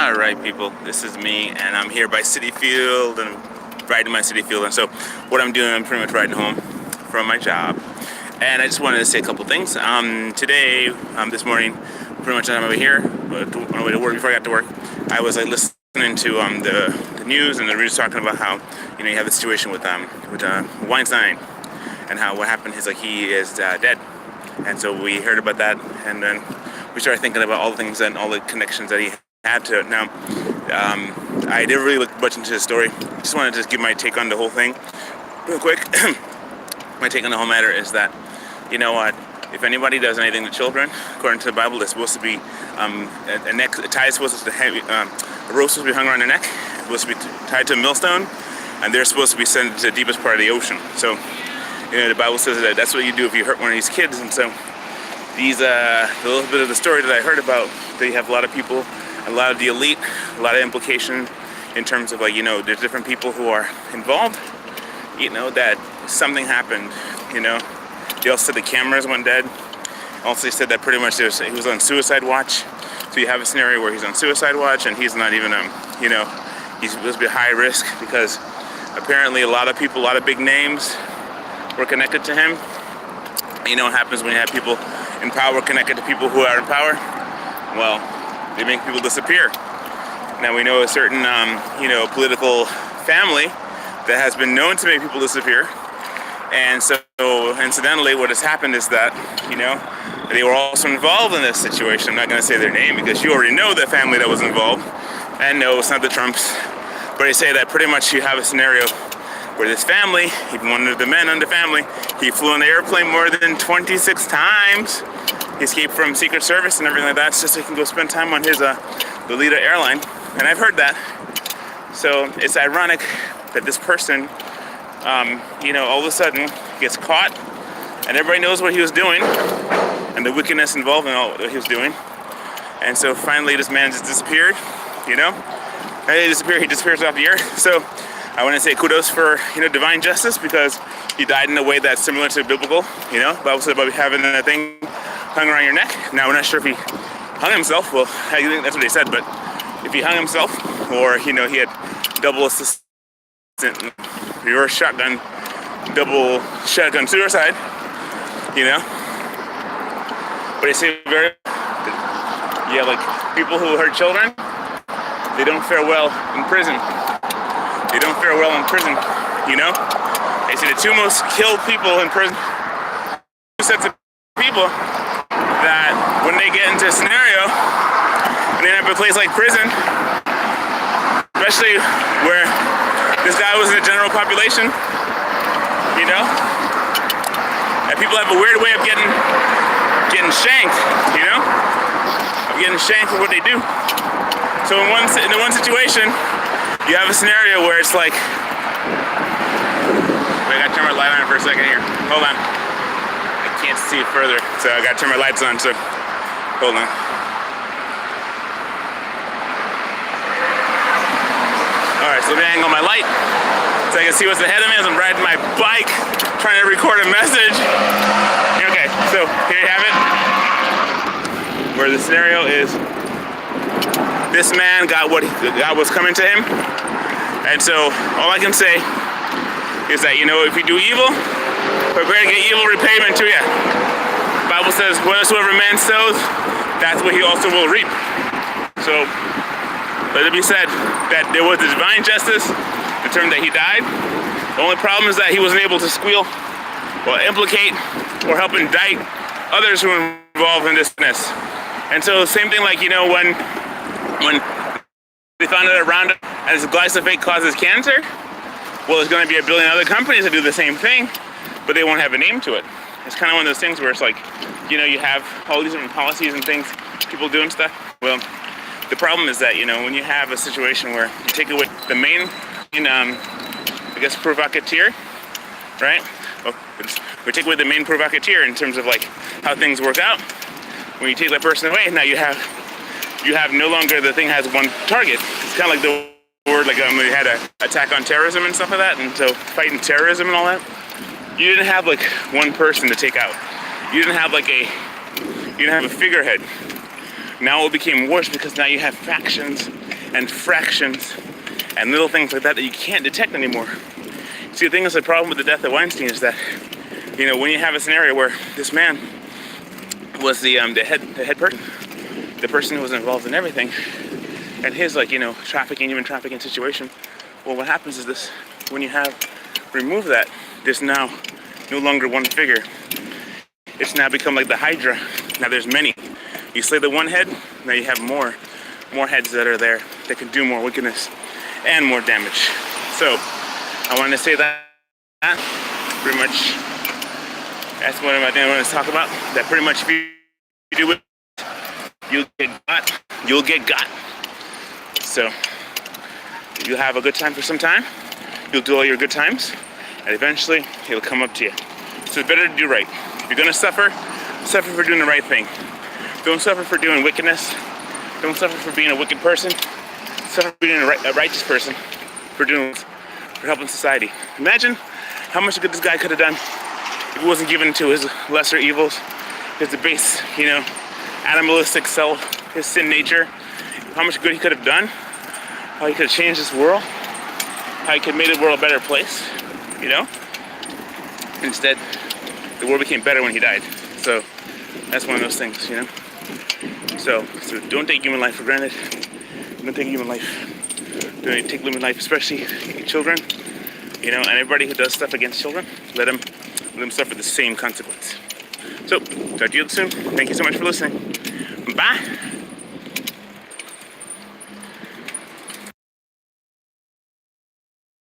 Alright people, this is me and I'm here by City Field and I'm riding my City Field, and so what I'm doing, I'm pretty much riding home from my job. And I just wanted to say a couple things. This morning, pretty much on my way here, on my way to work, before I got to work, I was like listening to the news, and the news talking about how, you know, you have the situation with Weinstein, and how what happened is like he is dead. And so we heard about that, and then we started thinking about all the things and all the connections that he had to it. Now, I didn't really look much into the story. Just wanted to just give my take on the whole thing real quick. My take on the whole matter is that, you know what, if anybody does anything to children, according to the Bible, they're supposed to be a tie is supposed to a rope is supposed to be hung around their neck, it's supposed to be tied to a millstone, and they're supposed to be sent to the deepest part of the ocean. So, you know, the Bible says that that's what you do if you hurt one of these kids. And so these a little bit of the story that I heard about, they have a lot of people, a lot of the elite, a lot of implication in terms of, like, you know, there's different people who are involved, you know, that something happened, you know. They also said the cameras went dead. Also, they said that pretty much he was on suicide watch. So you have a scenario where he's on suicide watch and he's not even, you know, he's supposed to be high risk because apparently a lot of people, a lot of big names were connected to him. You know what happens when you have people in power connected to people who are in power? Well, they make people disappear. Now we know a certain, you know, political family that has been known to make people disappear. And so, incidentally, what has happened is that, you know, they were also involved in this situation. I'm not going to say their name because you already know the family that was involved. And no, it's not the Trumps. But I say that pretty much you have a scenario where this family, even one of the men on the family, he flew on the airplane more than 26 times. He escaped from Secret Service and everything like that, just so he can go spend time on his Lolita airline. And I've heard that. So it's ironic that this person, you know, all of a sudden gets caught, and everybody knows what he was doing, and the wickedness involved in all what he was doing. And so finally, this man just disappeared, you know? And he disappears off the earth. So I want to say kudos for, you know, divine justice, because he died in a way that's similar to biblical, you know? The Bible said about having that thing hung around your neck. Now, we're not sure if he hung himself. Well, I think that's what they said, but if he hung himself, or, you know, he had double assistant reverse shotgun, double shotgun suicide, you know? But they say yeah, like people who hurt children, they don't fare well in prison. They don't fare well in prison, you know? They say the two most killed people in prison, two sets of people that when they get into a scenario and they end up in a place like prison, especially where this guy was in the general population, you know? And people have a weird way of getting shanked, you know? Of getting shanked for what they do. So in the one situation, you have a scenario where it's like, wait, I gotta turn my light on for a second here. Hold on. I can't see further, so I gotta turn my lights on, so hold on. Alright, so let me angle my light so I can see what's ahead of me as I'm riding my bike, trying to record a message. Okay, so here you have it. Where the scenario is, this man got what God was coming to him. And so all I can say is that, you know, if you do evil, prepare to get evil repayment to you. The Bible says, whatsoever man sows, that's what he also will reap. So let it be said that there was divine justice in terms that he died. The only problem is that he wasn't able to implicate or help indict others who were involved in this. And so same thing, like, you know, when they found out that Roundup and this glyphosate causes cancer, well, there's going to be a billion other companies that do the same thing, but they won't have a name to it. It's kind of one of those things where it's like, you know, you have all these different policies and things, people doing stuff. Well, the problem is that, you know, when you have a situation where you take away the main, I guess, provocateur, right? Well, we take away the main provocateur in terms of like how things work out. When you take that person away, now you have no longer, the thing has one target. It's kind of like the word, like when we had an attack on terrorism and stuff like that, and so fighting terrorism and all that, you didn't have like one person to take out. You didn't have a figurehead. Now it became worse because now you have factions and fractions and little things like that that you can't detect anymore. See, the thing is, the problem with the death of Weinstein is that, you know, when you have a scenario where this man was the head person, the person who was involved in everything, and his, like, you know, human trafficking situation, well, what happens is this: when you have removed that, there's now no longer one figure. It's now become like the Hydra. Now there's many. You slay the one head, now you have more heads that are there that can do more wickedness and more damage. So I wanted to say that pretty much. That's what I want to talk about. That pretty much, if you do it, you'll get got. So you'll have a good time for some time. You'll do all your good times, and eventually it'll come up to you. So it's better to do right. If you're gonna suffer for doing the right thing. Don't suffer for doing wickedness. Don't suffer for being a wicked person. Suffer for being a righteous person, for helping society. Imagine how much good this guy could have done if he wasn't given to his lesser evils, his debased, you know, animalistic self, his sin nature. How much good he could have done. How he could have changed this world. How he could have made the world a better place, you know? Instead, the world became better when he died. So that's one of those things, you know? So don't take human life for granted. Don't take human life. Don't take human life, especially children, you know, and everybody who does stuff against children, let them suffer the same consequence. So, talk to you soon. Thank you so much for listening. Bye.